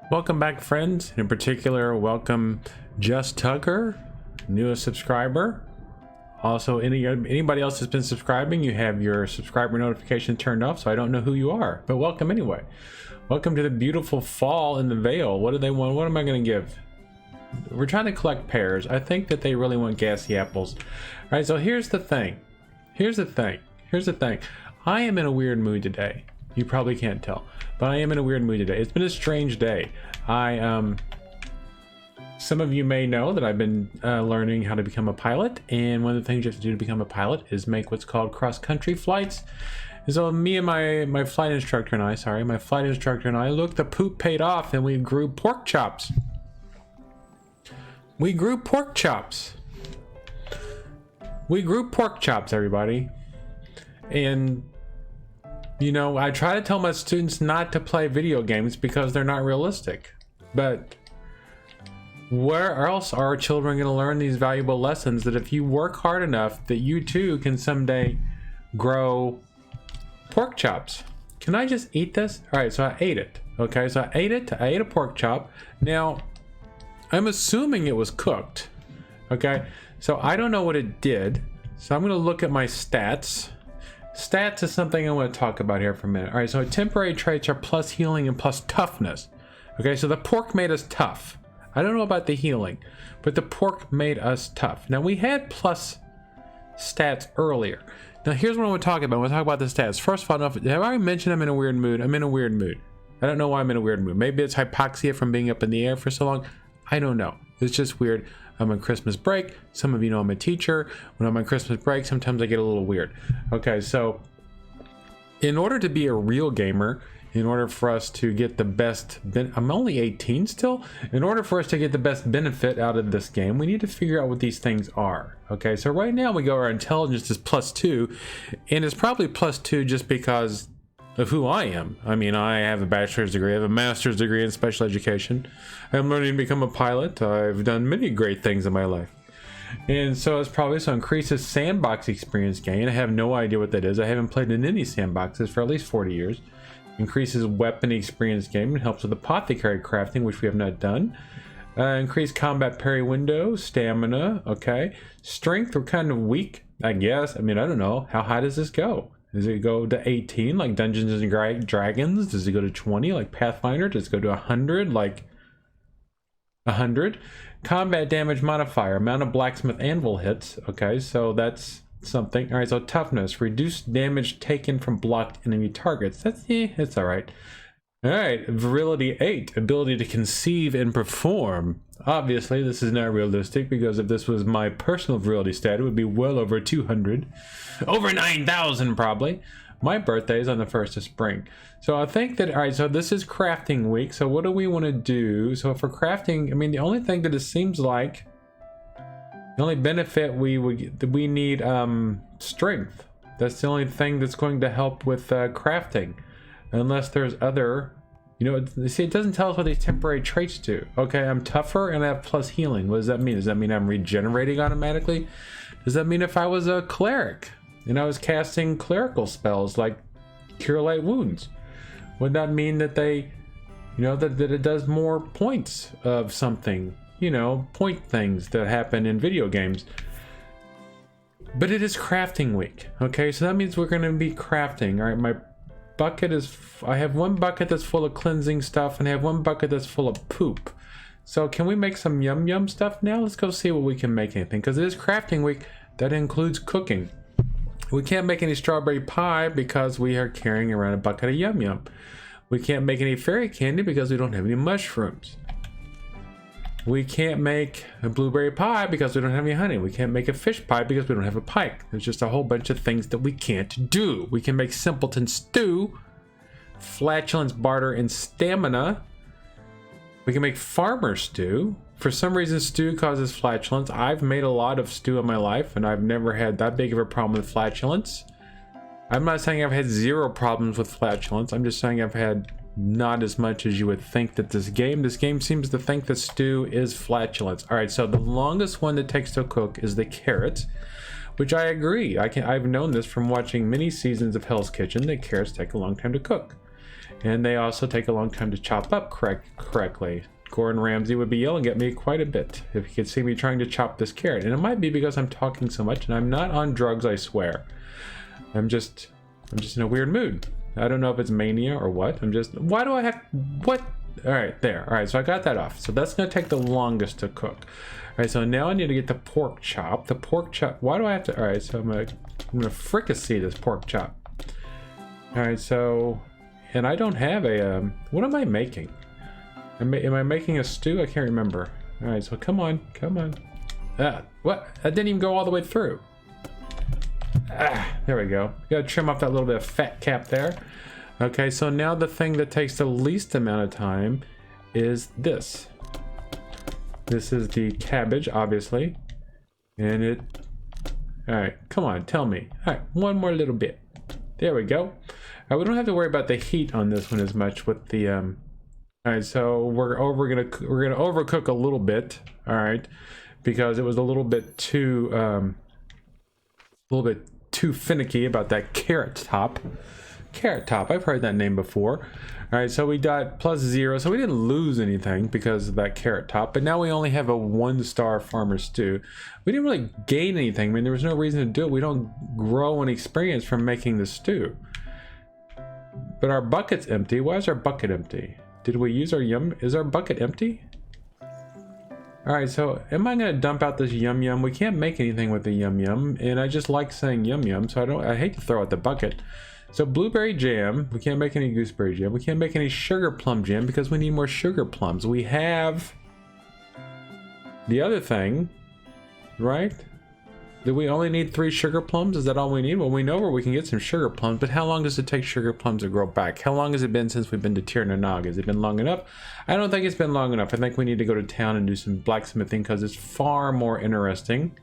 Welcome back, friends. In particular, welcome Just Tucker, newest subscriber. Also, anybody else that's been subscribing, you have your subscriber notification turned off, so I don't know who you are, but welcome anyway. Welcome to the beautiful fall in the Vale. What do they want? What am I going to give? We're trying to collect pears. I think that they really want gassy apples. All right, so here's the thing. Here's the thing. I am in a weird mood today. You probably can't tell, but I am in a weird mood today. It's been a strange day. Some of you may know that I've been learning how to become a pilot, and one of the things you have to do to become a pilot is make what's called cross-country flights. And so me and my flight instructor and I, look, the poop paid off, and we grew pork chops. We grew pork chops, everybody. And you know, I try to tell my students not to play video games because they're not realistic. But where else are our children going to learn these valuable lessons that if you work hard enough that you too can someday grow pork chops? Can I just eat this? All right, so I ate it. Okay, so I ate a pork chop. Now, I'm assuming it was cooked. Okay, so I don't know what it did. So I'm going to look at my stats. Stats is something I want to talk about here for a minute. All right, so temporary traits are plus healing and plus toughness. Okay, so the pork made us tough. I don't know about the healing, but the pork made us tough. Now, we had plus stats earlier. Now, here's what I want to talk about. I want to talk about the stats. First of all, have I already mentioned I'm in a weird mood? I'm in a weird mood. I don't know why I'm in a weird mood. Maybe it's hypoxia from being up in the air for so long. I don't know. It's just weird. I'm on Christmas break. Some of you know I'm a teacher. When I'm on Christmas break, sometimes I get a little weird. Okay, so in order to be a real gamer, in order for us to get the best, I'm only 18 still. In order for us to get the best benefit out of this game, we need to figure out what these things are. Okay, so right now we go our intelligence is +2, and it's probably +2 just because of who I am. I mean, I have a bachelor's degree, I have a master's degree in special education. I'm learning to become a pilot. I've done many great things in my life. And so it's probably so increases sandbox experience gain. I have no idea what that is. I haven't played in any sandboxes for at least 40 years. Increases weapon experience gain and helps with apothecary crafting, which we have not done. Increased combat parry window, stamina, okay. Strength, we're kind of weak, I guess. I mean, I don't know. How high does this go? Does it go to 18 like Dungeons and Dragons? Does it go to 20 like Pathfinder? Does it go to 100 like 100? Combat damage modifier, amount of blacksmith anvil hits. Okay, so that's something. All right, so toughness, reduced damage taken from blocked enemy targets. It's all right. All right, virility 8, ability to conceive and perform. Obviously, this is not realistic because if this was my personal virility stat, it would be well over 200. Over 9,000 probably. My birthday is on the 1st of spring. So I think that, all right, so this is crafting week. So what do we want to do? So for crafting, I mean, the only thing that it seems like, the only benefit we need strength. That's the only thing that's going to help with crafting. Unless there's other, you know, see, it doesn't tell us what these temporary traits do. Okay, I'm tougher and I have plus healing. What does that mean? Does that mean I'm regenerating automatically? Does that mean if I was a cleric and I was casting clerical spells like Cure Light Wounds, would that mean that they, you know, that it does more points of something? You know, point things that happen in video games. But it is crafting week. Okay, so that means we're going to be crafting. All right, my bucket is, I have one bucket that's full of cleansing stuff and I have one bucket that's full of poop. So can we make some yum stuff now? Let's go see what we can make anything, because it is crafting week. That includes cooking. We can't make any strawberry pie because we are carrying around a bucket of yum. We can't make any fairy candy because we don't have any mushrooms. We can't make a blueberry pie because we don't have any honey. We can't make a fish pie because we don't have a pike. There's just a whole bunch of things that we can't do. We can make simpleton stew, flatulence barter, and stamina. We can make farmer stew. For some reason, stew causes flatulence. I've made a lot of stew in my life, and I've never had that big of a problem with flatulence. I'm not saying I've had zero problems with flatulence. I'm just saying I've had not as much as you would think that this game seems to think that stew is flatulence. All right, so the longest one that takes to cook is the carrots, which I agree. I've known this from watching many seasons of Hell's Kitchen that carrots take a long time to cook. And they also take a long time to chop up correctly. Gordon Ramsay would be yelling at me quite a bit if he could see me trying to chop this carrot. And it might be because I'm talking so much, and I'm not on drugs, I swear. I'm just in a weird mood. I don't know if it's mania or what. Why do I have, what? All right, there. All right, so I got that off. So that's gonna take the longest to cook. All right, so now I need to get the pork chop. Why do I have to, all right, so I'm gonna fricassee this pork chop. All right, so, and I don't have a, what am I making? Am I making a stew? I can't remember. All right, so come on. What? That didn't even go all the way through. There we go. Gotta trim off that little bit of fat cap there. Okay, so now the thing that takes the least amount of time is this. This is the cabbage, obviously. And all right, come on, tell me. All right, one more little bit. There we go. All right, we don't have to worry about the heat on this one as much with the, all right, so we're gonna overcook a little bit, all right, because it was a little bit too finicky about that carrot top. Carrot top, I've heard that name before. All right, so we got +0, so we didn't lose anything because of that carrot top, but now we only have a 1-star farmer stew. We didn't really gain anything. I mean, there was no reason to do it. We don't grow any experience from making the stew. But our bucket's empty. Why is our bucket empty? Did we use our yum? Is our bucket empty? All right, so am I gonna dump out this yum yum? We can't make anything with the yum yum, and I just like saying yum yum, so I hate to throw out the bucket. So blueberry jam, we can't make any gooseberry jam. We can't make any sugar plum jam because we need more sugar plums. We have the other thing, right? Do we only need 3 sugar plums? Is that all we need? Well, we know where we can get some sugar plums, but how long does it take sugar plums to grow back? How long has it been since we've been to Tir na Nog? Has it been long enough? I don't think it's been long enough. I think we need to go to town and do some blacksmithing because it's far more interesting.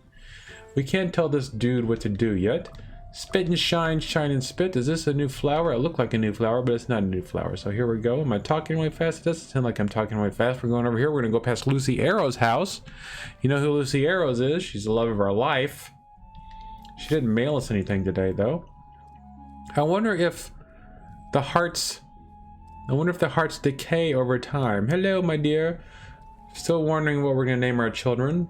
We can't tell this dude what to do yet. Spit and shine, shine and spit. Is this a new flower? It looked like a new flower, but it's not a new flower. So here we go. Am I talking really fast? It doesn't sound like I'm talking really fast. We're going over here. We're going to go past Lucy Arrow's house. You know who Lucy Arrows is? She's the love of our life. She didn't mail us anything today, though. I wonder if the hearts decay over time. Hello, my dear. Still wondering what we're going to name our children.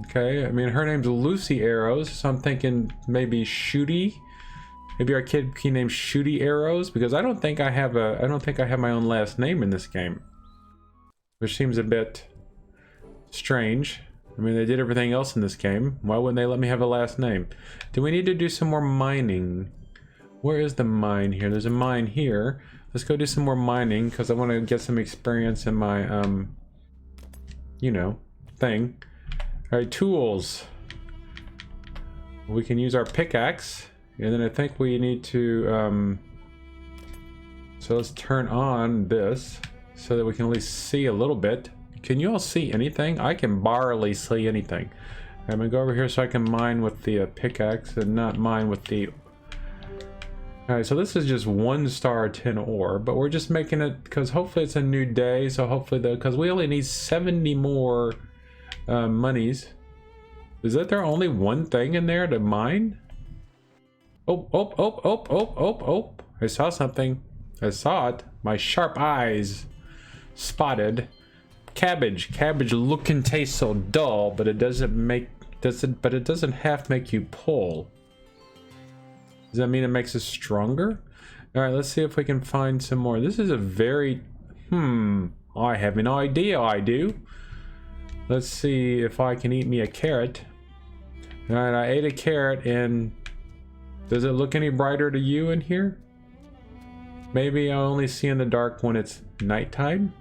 Okay, I mean, her name's Lucy Arrows, so I'm thinking maybe Shooty. Maybe our kid can name Shooty Arrows, because I don't think I have my own last name in this game, which seems a bit strange. I mean, they did everything else in this game. Why wouldn't they let me have a last name? Do we need to do some more mining? Where is the mine here? There's a mine here. Let's go do some more mining, because I want to get some experience in my, you know, thing. All right, tools. We can use our pickaxe, and then I think we need to, so let's turn on this so that we can at least see a little bit. Can you all see anything? I can barely see anything. I'm gonna go over here so I can mine with the pickaxe and not mine with the... All right, so this is just 1-star tin ore, but we're just making it because hopefully it's a new day. So hopefully because we only need 70 more monies. Is that there only one thing in there to mine? Oh. I saw something. I saw it. My sharp eyes spotted cabbage. Cabbage look and taste so dull, but it doesn't half make you pull. Does that mean it makes us stronger? All right, let's see if we can find some more. This is a very, I have an idea, I do. Let's see if I can eat me a carrot. All right, I ate a carrot, and does it look any brighter to you in here? Maybe I only see in the dark when it's nighttime,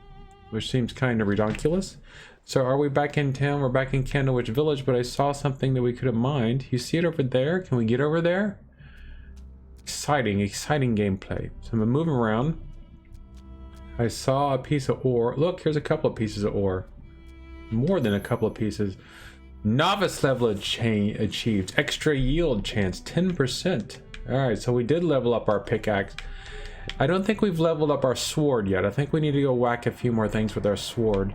which seems kind of ridiculous. So are we back in town? We're back in Candlewick Village, but I saw something that we could have mined. You see it over there? Can we get over there? Exciting gameplay. So I'm moving around. I saw a piece of ore. Look, here's a couple of pieces of ore. More than a couple of pieces. Novice level achieved. Extra yield chance, 10%. Alright, so we did level up our pickaxe. I don't think we've leveled up our sword yet. I think we need to go whack a few more things with our sword.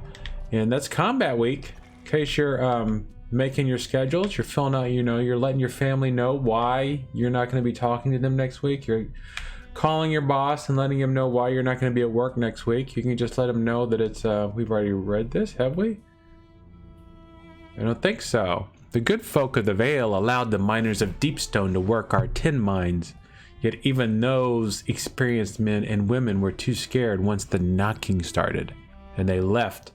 And that's combat week. In case you're making your schedules, you're filling out, you know, you're letting your family know why you're not going to be talking to them next week. You're calling your boss and letting him know why you're not going to be at work next week. You can just let him know that it's, we've already read this, have we? I don't think so. The good folk of the Vale allowed the miners of Deepstone to work our tin mines. Yet even those experienced men and women were too scared once the knocking started, and they left.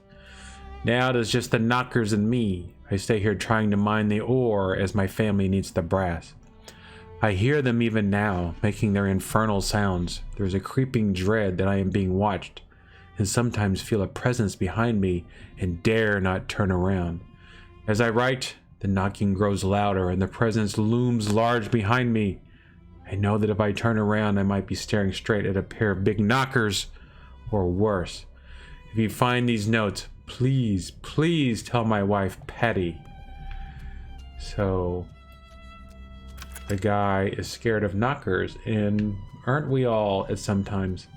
Now it is just the knockers and me. I stay here trying to mine the ore as my family needs the brass. I hear them even now, making their infernal sounds. There's a creeping dread that I am being watched, and sometimes feel a presence behind me and dare not turn around. As I write, the knocking grows louder and the presence looms large behind me. I know that if I turn around, I might be staring straight at a pair of big knockers, or worse. If you find these notes, please, please tell my wife, Patty. So, the guy is scared of knockers, and aren't we all at some times?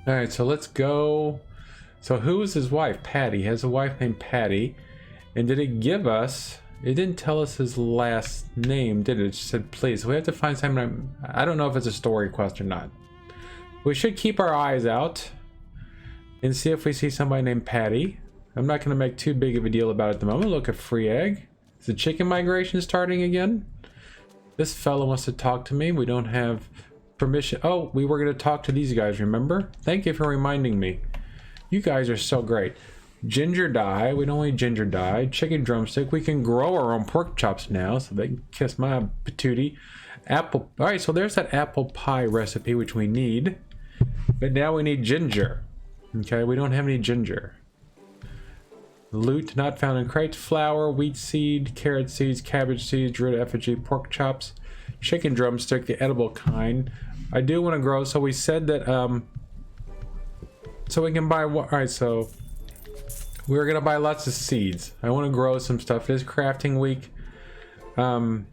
Alright, so let's go. So who is his wife? Patty. He has a wife named Patty. And did it give us... It didn't tell us his last name, did it? It just said please. So we have to find someone. I don't know if it's a story quest or not. We should keep our eyes out and see if we see somebody named Patty. I'm not going to make too big of a deal about it at the moment. Look, a free egg. Is the chicken migration starting again? This fellow wants to talk to me. We don't have permission. Oh, we were going to talk to these guys, remember? Thank you for reminding me. You guys are so great. Ginger dye, we don't need ginger dye. Chicken drumstick, we can grow our own pork chops now, so they can kiss my patootie. Apple, all right, so there's that apple pie recipe, which we need. But now we need ginger. Okay, we don't have any ginger. Loot not found in crates. Flour, wheat seed, carrot seeds, cabbage seeds, root effigy, pork chops, chicken drumstick, the edible kind. I do want to grow, so we said that, so we can buy, all right, so we're gonna buy lots of seeds. I want to grow some stuff. It is crafting week. And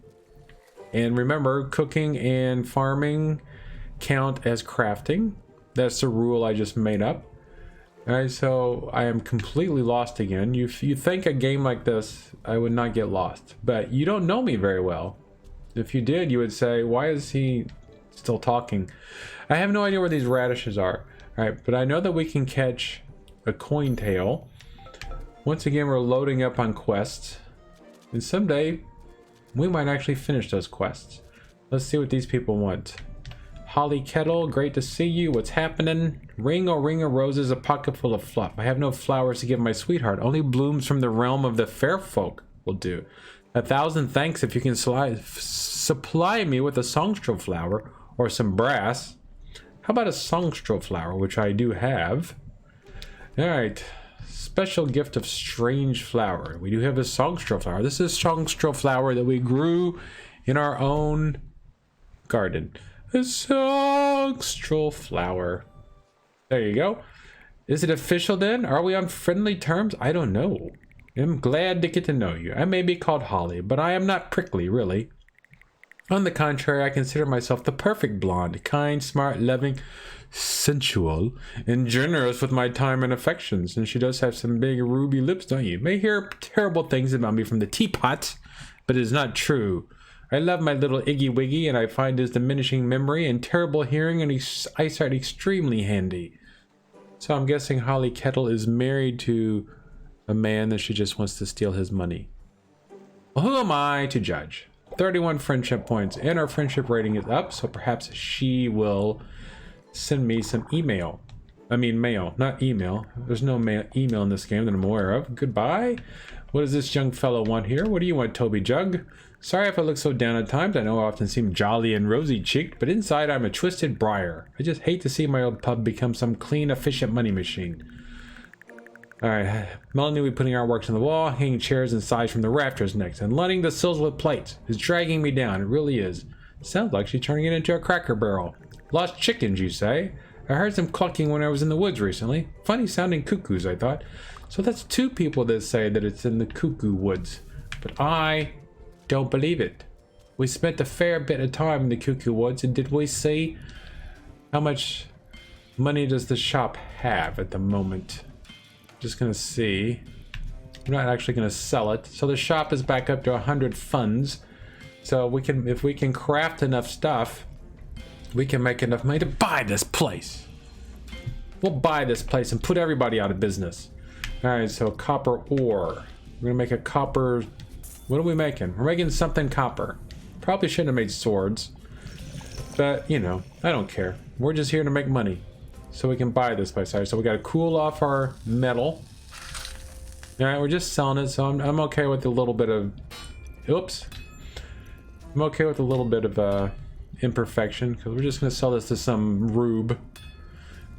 remember, cooking and farming count as crafting. That's the rule I just made up. Alright, so I am completely lost again. You think a game like this, I would not get lost. But you don't know me very well. If you did, you would say, why is he still talking? I have no idea where these radishes are. Alright, but I know that we can catch a coin tail. Once again, we're loading up on quests. And someday, we might actually finish those quests. Let's see what these people want. Holly Kettle, great to see you. What's happening? Ring o' roses, a pocket full of fluff. I have no flowers to give my sweetheart. Only blooms from the realm of the fair folk will do. 1,000 thanks if you can supply me with a songstrel flower or some brass. How about a songstrel flower, which I do have. Alright. Special gift of strange flower. We do have a songstrel flower. This is songstrel flower that we grew in our own garden. A songstrel flower. There you go. Is it official then? Are we on friendly terms? I don't know. I'm glad to get to know you. I may be called Holly, but I am not prickly, really. On the contrary, I consider myself the perfect blonde, kind, smart, loving, sensual, and generous with my time and affections. And she does have some big ruby lips, don't you? You may hear terrible things about me from the teapot, but it is not true. I love my little Iggy Wiggy, and I find his diminishing memory and terrible hearing and eyesight extremely handy. So I'm guessing Holly Kettle is married to a man that she just wants to steal his money. Well, who am I to judge? 31 friendship points, and our friendship rating is up, so perhaps she will send me some email. I mean mail, not email. There's no email in this game that I'm aware of. Goodbye. What does this young fellow want here? What do you want, Toby Jug? Sorry if I look so down at times. I know I often seem jolly and rosy-cheeked, but inside I'm a twisted briar. I just hate to see my old pub become some clean, efficient money machine. Alright, Melanie will be putting artworks on the wall, hanging chairs and sides from the rafters next, and lining the sills with plates. It's dragging me down, it really is. Sounds like she's turning it into a Cracker Barrel. Lost chickens, you say? I heard some clucking when I was in the woods recently. Funny sounding cuckoos, I thought. So that's two people that say that it's in the cuckoo woods. But I don't believe it. We spent a fair bit of time in the cuckoo woods, and did we see? How much money does the shop have at the moment? Just gonna see. I'm not actually gonna sell it. So the shop is back up to 100 funds. So we can, if we can craft enough stuff, we can make enough money to buy this place. We'll buy this place and put everybody out of business. All right, so copper ore. We're gonna make a copper. What are we making? We're making something copper. Probably shouldn't have made swords, but you know, I don't care. We're just here to make money, so we can buy this place. All right, so we got to cool off our metal. All right, we're just selling it, so I'm okay with a little bit of. Oops. I'm okay with a little bit of imperfection because we're just gonna sell this to some rube.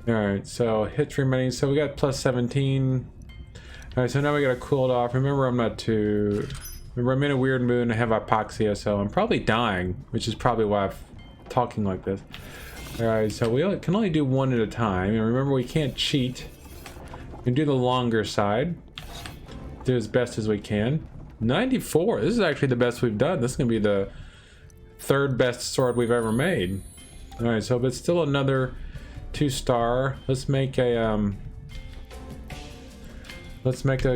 All right, so hits remaining. So we got plus 17. All right, so now we gotta cool it off. Remember, I'm in a weird mood and I have hypoxia, so I'm probably dying, which is probably why I'm talking like this. All right, so we can only do one at a time. And remember, we can't cheat. We can do the longer side. Do as best as we can. 94. This is actually the best we've done. This is gonna be the third best sword we've ever made. All right, so but still another 2-star. Let's make a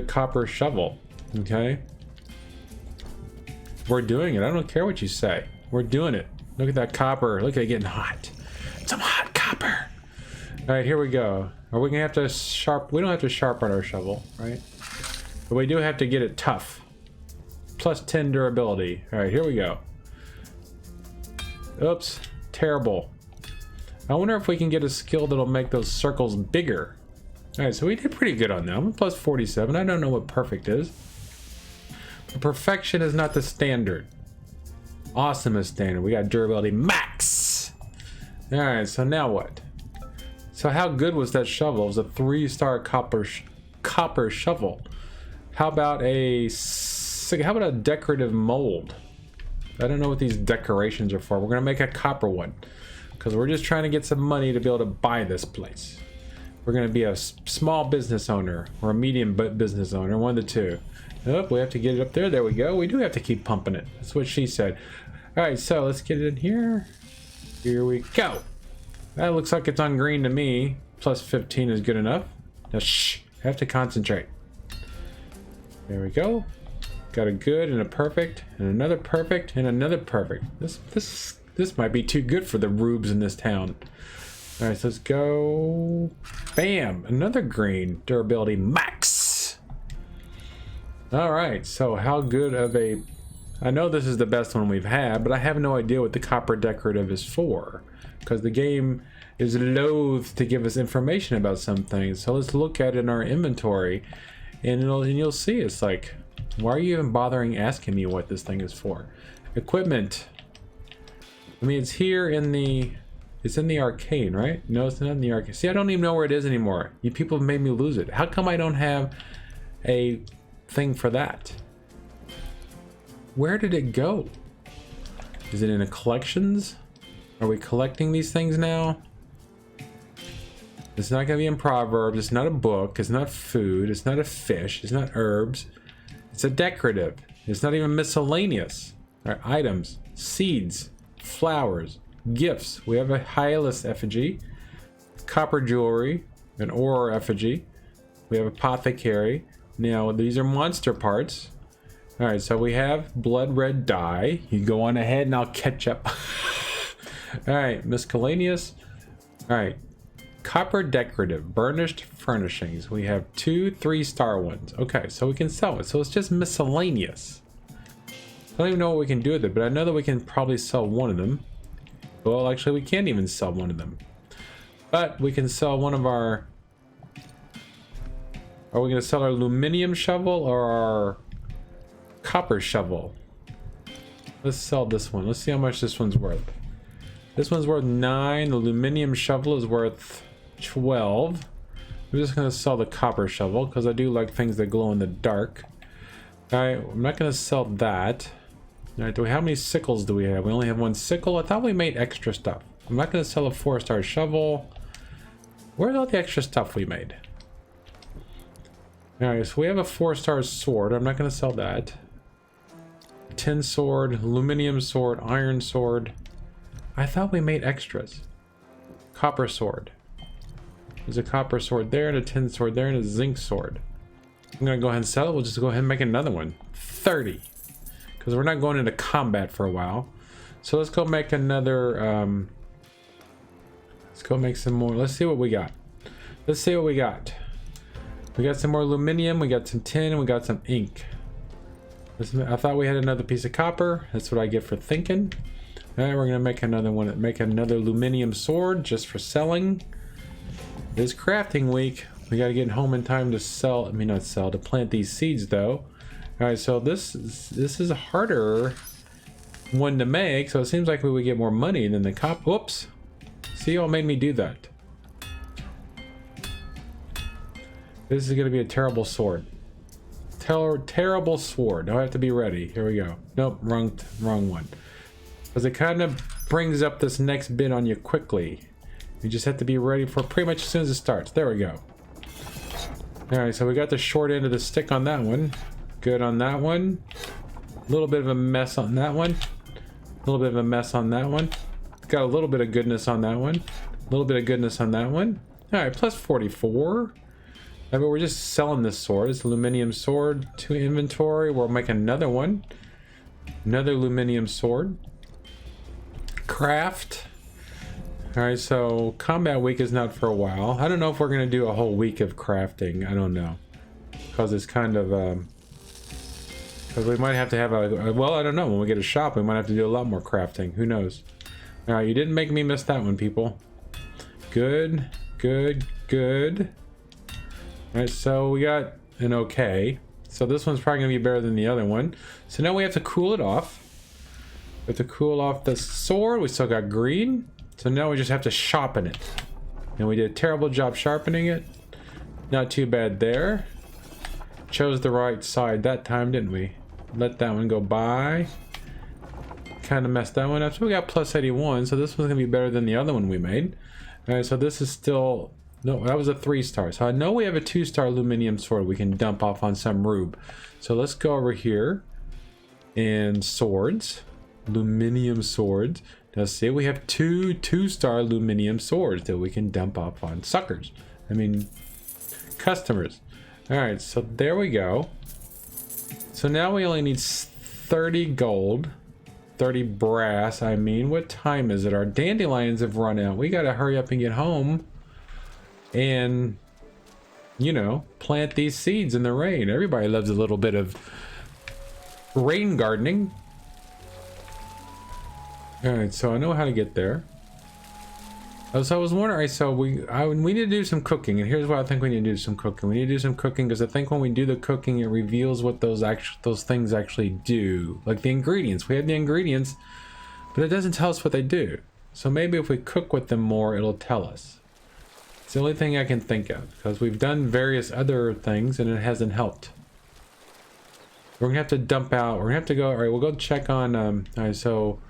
copper shovel. Okay, we're doing it. I don't care what you say. We're doing it. Look at that copper. Look at it getting hot. Some hot copper. All right, here we go. Are we gonna have to we don't have to sharpen our shovel, right? But we do have to get it tough. Plus 10 durability. All right, here we go. Oops, terrible. I wonder if we can get a skill that'll make those circles bigger. All right, so we did pretty good on that. I'm plus 47. I don't know what perfect is. But perfection is not the standard. Awesome is standard. We got durability max. All right, so now what? So how good was that shovel? It was a 3-star copper shovel. How about a decorative mold? I don't know what these decorations are for. We're gonna make a copper one because we're just trying to get some money to be able to buy this place. We're gonna be a small business owner or a medium business owner, one of the two. Oh, we have to get it up there. There we go. We do have to keep pumping it. That's what she said. All right, so let's get it in here. Here we go. That looks like it's on green to me. Plus 15 is good enough. Now, shh, I have to concentrate. There we go. Got a good and a perfect and another perfect and another perfect. This might be too good for the rubes in this town. All right, so let's go. Bam, another green. Durability max. All right, so how good of a... I know this is the best one we've had, but I have no idea what the copper decorative is for because the game is loath to give us information about some things. So let's look at it in our inventory and you'll see it's like, why are you even bothering asking me what this thing is for? Equipment. I mean, it's here in the... It's in the arcade, right? No, it's not in the arcade. See, I don't even know where it is anymore. You people have made me lose it. How come I don't have a thing for that? Where did it go? Is it in the collections? Are we collecting these things now? It's not gonna be in Proverbs. It's not a book. It's not food. It's not a fish. It's not herbs. It's a decorative. It's not even miscellaneous. All right, items, seeds, flowers, gifts. We have a Hylas effigy, copper jewelry, an ore effigy. We have apothecary. Now these are monster parts. All right, so we have blood red dye. You go on ahead and I'll catch up. All right, miscellaneous. All right, copper decorative, burnished furnishings. We have 2 3-star ones. Okay, so we can sell it. So it's just miscellaneous. I don't even know what we can do with it, but I know that we can probably sell one of them. Well, actually, we can't even sell one of them. But we can sell one of our... Are we going to sell our aluminium shovel or our copper shovel? Let's sell this one. Let's see how much this one's worth. This one's worth 9. The aluminium shovel is worth 12. I'm just going to sell the copper shovel because I do like things that glow in the dark. All right, I'm not going to sell that. All right, how many sickles do we have? We only have 1 sickle. I thought we made extra stuff. I'm not going to sell a 4-star shovel. Where's all the extra stuff we made? All right, so we have a 4-star sword. I'm not going to sell that. Tin sword, aluminium sword, iron sword. I thought we made extras. Copper sword. There's a copper sword there and a tin sword there and a zinc sword. I'm going to go ahead and sell it. We'll just go ahead and make another one. 30. Because we're not going into combat for a while. So let's go make another Let's go make some more. Let's see what we got. Let's see what we got. We got some more aluminum, we got some tin, and we got some ink. I thought we had another piece of copper. That's what I get for thinking. All right, we're gonna make another one. Make another aluminium sword just for selling. It's crafting week. We gotta get home in time to sell. I mean, not sell, to plant these seeds though. All right, so this is a harder one to make. So it seems like we would get more money than the cop. Whoops! See, y'all made me do that. This is gonna be a terrible sword. Terrible sword. I have to be ready. Here we go. Nope, wrong one. Because it kind of brings up this next bit on you quickly. You just have to be ready for pretty much as soon as it starts. There we go. Alright, so we got the short end of the stick on that one. Good on that one. A little bit of a mess on that one. A little bit of a mess on that one. Got a little bit of goodness on that one. A little bit of goodness on that one. Alright, plus 44. I mean, we're just selling this sword. It's aluminium sword to inventory. We'll make another one. Another aluminium sword. Craft. Alright, so combat week is not for a while. I don't know if we're going to do a whole week of crafting. I don't know. Because it's kind of... because we might have to have a... Well, I don't know. When we get a shop, we might have to do a lot more crafting. Who knows? Alright, you didn't make me miss that one, people. Good. Good. Good. Alright, so we got an okay. So this one's probably going to be better than the other one. So now we have to cool it off. We have to cool off the sword. We still got green. So now we just have to sharpen it. And we did a terrible job sharpening it. Not too bad there. Chose the right side that time, didn't we? Let that one go by. Kind of messed that one up. So we got plus 81. So this one's going to be better than the other one we made. Alright, so this is still... No, that was a 3-star. So I know we have a 2-star aluminium sword we can dump off on some rube. So let's go over here. And swords. Aluminium swords. Now see, we have two 2-star aluminium swords that we can dump off on suckers. I mean, customers. Alright, so there we go. So now we only need 30 gold. 30 brass, I mean. What time is it? Our dandelions have run out. We gotta hurry up and get home. And, you know, plant these seeds in the rain. Everybody loves a little bit of rain gardening. Alright, so I know how to get there. So I was wondering, so we need to do some cooking, and here's why I think we need to do some cooking. We need to do some cooking because I think when we do the cooking, it reveals what those things actually do. Like the ingredients. We have the ingredients, but it doesn't tell us what they do. So maybe if we cook with them more, it'll tell us. It's the only thing I can think of, because we've done various other things and it hasn't helped. We're gonna have to dump out. We're gonna have to go. All right, we'll go check on. All right, so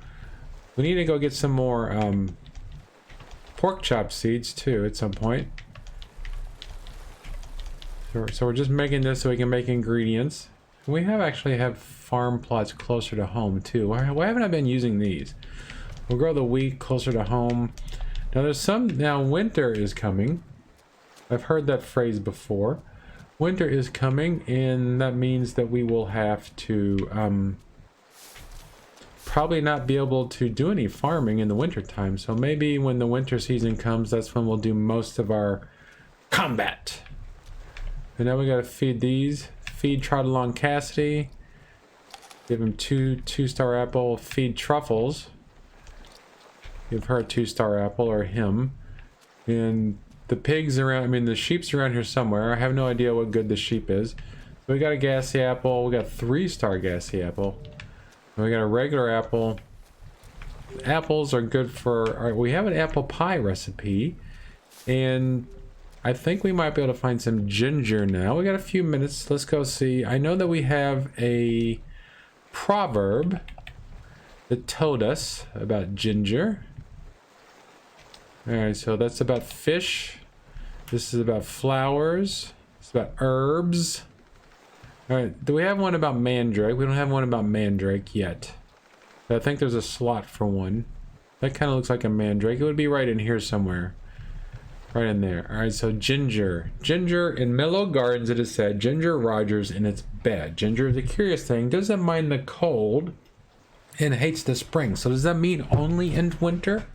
we need to go get some more pork chop seeds too at some point. So we're just making this so we can make ingredients. We actually have farm plots closer to home too. Why haven't I been using these? We'll grow the wheat closer to home. Now winter is coming. I've heard that phrase before. Winter is coming, and that means that we will have to probably not be able to do any farming in the winter time. So maybe when the winter season comes, that's when we'll do most of our combat. And now we gotta feed these. Feed Trot Along Cassidy. Give him two-star apple. Feed Truffles. Give her a 2-star apple, or him. And the pigs around, I mean the sheep's around here somewhere. I have no idea what good the sheep is. So we got a gassy apple. We got 3-star gassy apple. And we got a regular apple. Apples are good for, all right, we have an apple pie recipe. And I think we might be able to find some ginger now. We got a few minutes. Let's go see. I know that we have a proverb that told us about ginger. Alright, so that's about fish. This is about flowers. It's about herbs. Alright, do we have one about mandrake? We don't have one about mandrake yet. But I think there's a slot for one. That kind of looks like a mandrake. It would be right in here somewhere. Right in there. Alright, so ginger. Ginger in Mellow Gardens, it is said, Ginger Rogers in its bed. Ginger is a curious thing. Doesn't mind the cold and hates the spring. So does that mean only in winter?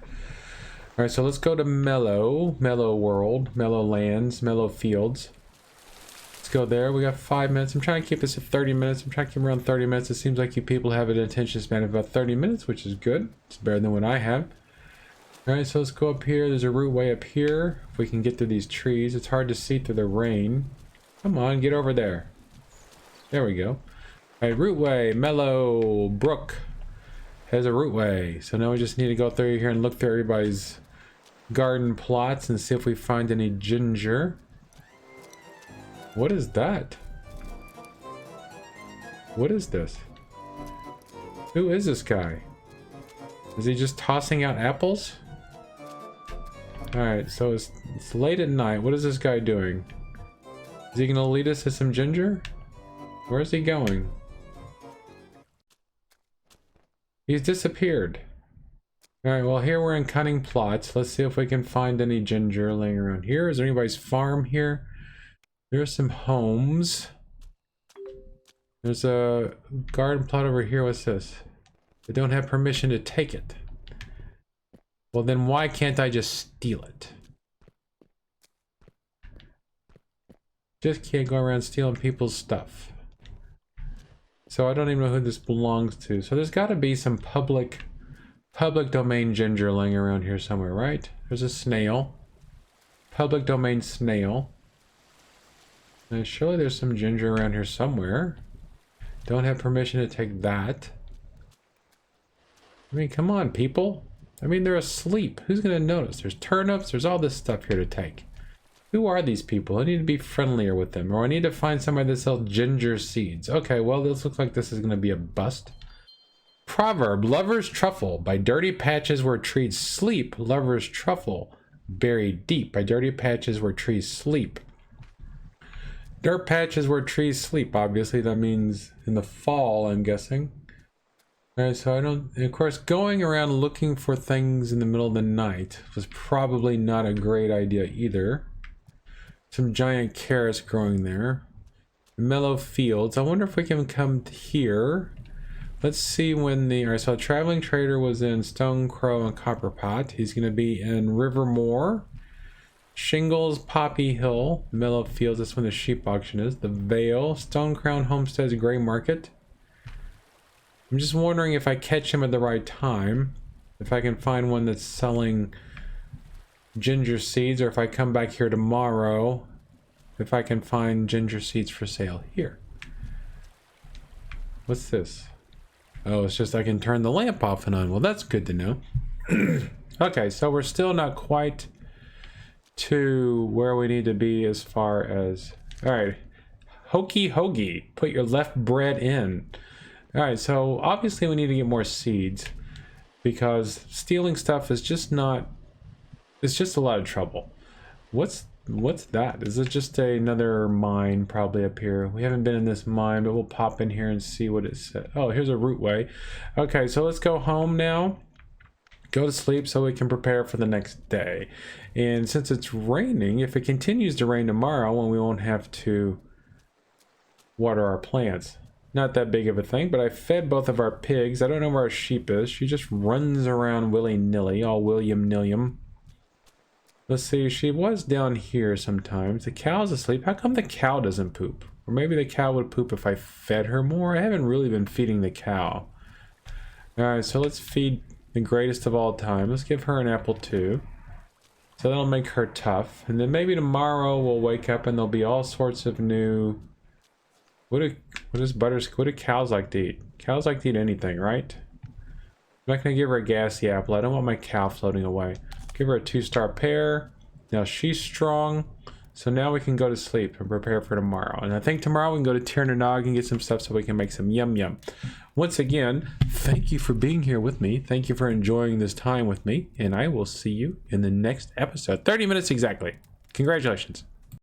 Alright, so let's go to Mellow World, Mellow Lands, Mellow Fields. Let's go there. We got 5 minutes. I'm trying to keep this at 30 minutes. I'm trying to keep around 30 minutes. It seems like you people have an attention span of about 30 minutes, which is good. It's better than what I have. Alright, so let's go up here. There's a route way up here. If we can get through these trees. It's hard to see through the rain. Come on, get over there. There we go. Alright, route way, Mellow Brook has a route way. So now we just need to go through here and look through everybody's garden plots and see if we find any ginger. What is that? What is this? Who is this guy? Is he just tossing out apples? Alright, so it's late at night. What is this guy doing? Is he gonna lead us to some ginger? Where's he going? He's disappeared. Alright, well here we're in cunning plots. Let's see if we can find any ginger laying around here. Is there anybody's farm here? There's some homes. There's a garden plot over here. What's this? I don't have permission to take it. Well, then why can't I just steal it? Just can't go around stealing people's stuff. So I don't even know who this belongs to. So there's got to be some public domain ginger laying around here somewhere, right? There's a snail. Public domain snail. And surely there's some ginger around here somewhere. Don't have permission to take that. I mean, come on, people. I mean, they're asleep. Who's gonna notice? There's turnips. There's all this stuff here to take. Who are these people? I need to be friendlier with them. Or I need to find somebody that sells ginger seeds. Okay, well, this looks like this is gonna be a bust. Proverb, lover's truffle. By dirty patches where trees sleep, lover's truffle. Buried deep. By dirty patches where trees sleep. Dirt patches where trees sleep. Obviously, that means in the fall, I'm guessing. Alright, so I don't... And of course, going around looking for things in the middle of the night was probably not a great idea either. Some giant carrots growing there. Mellow fields. I wonder if we can come here. Let's see when the... Alright, so Traveling Trader was in Stone Crow and Copperpot. He's going to be in Rivermore. Shingles, Poppy Hill, Mellow Fields, that's when the sheep auction is. The Vale, Stone Crown Homestead's Gray Market. I'm just wondering if I catch him at the right time. If I can find one that's selling ginger seeds, or if I come back here tomorrow, if I can find ginger seeds for sale here. What's this? Oh, it's just I can turn the lamp off and on. Well, that's good to know. Okay, so we're still not quite to where we need to be as far as... Alright, hokey hoagie, put your left bread in. Alright, so obviously we need to get more seeds, because stealing stuff is just not... It's just a lot of trouble. What's that? Is it just another mine probably up here? We haven't been in this mine, but we'll pop in here and see what it says. Oh, here's a route way. Okay, so let's go home now. Go to sleep so we can prepare for the next day. And since it's raining, if it continues to rain tomorrow, then we won't have to water our plants. Not that big of a thing, but I fed both of our pigs. I don't know where our sheep is. She just runs around willy-nilly, all William-nilliam. Let's see, she was down here sometimes. The cow's asleep. How come the cow doesn't poop? Or maybe the cow would poop if I fed her more. I haven't really been feeding the cow. Alright, so let's feed the greatest of all time. Let's give her an apple too. So that'll make her tough. And then maybe tomorrow we'll wake up and there'll be all sorts of new... What do cows like to eat? Cows like to eat anything, right? I'm not gonna give her a gassy apple. I don't want my cow floating away. Give her a 2-star pear. Now she's strong. So now we can go to sleep and prepare for tomorrow. And I think tomorrow we can go to Tirnanog and get some stuff so we can make some yum yum. Once again, thank you for being here with me. Thank you for enjoying this time with me. And I will see you in the next episode. 30 minutes exactly. Congratulations.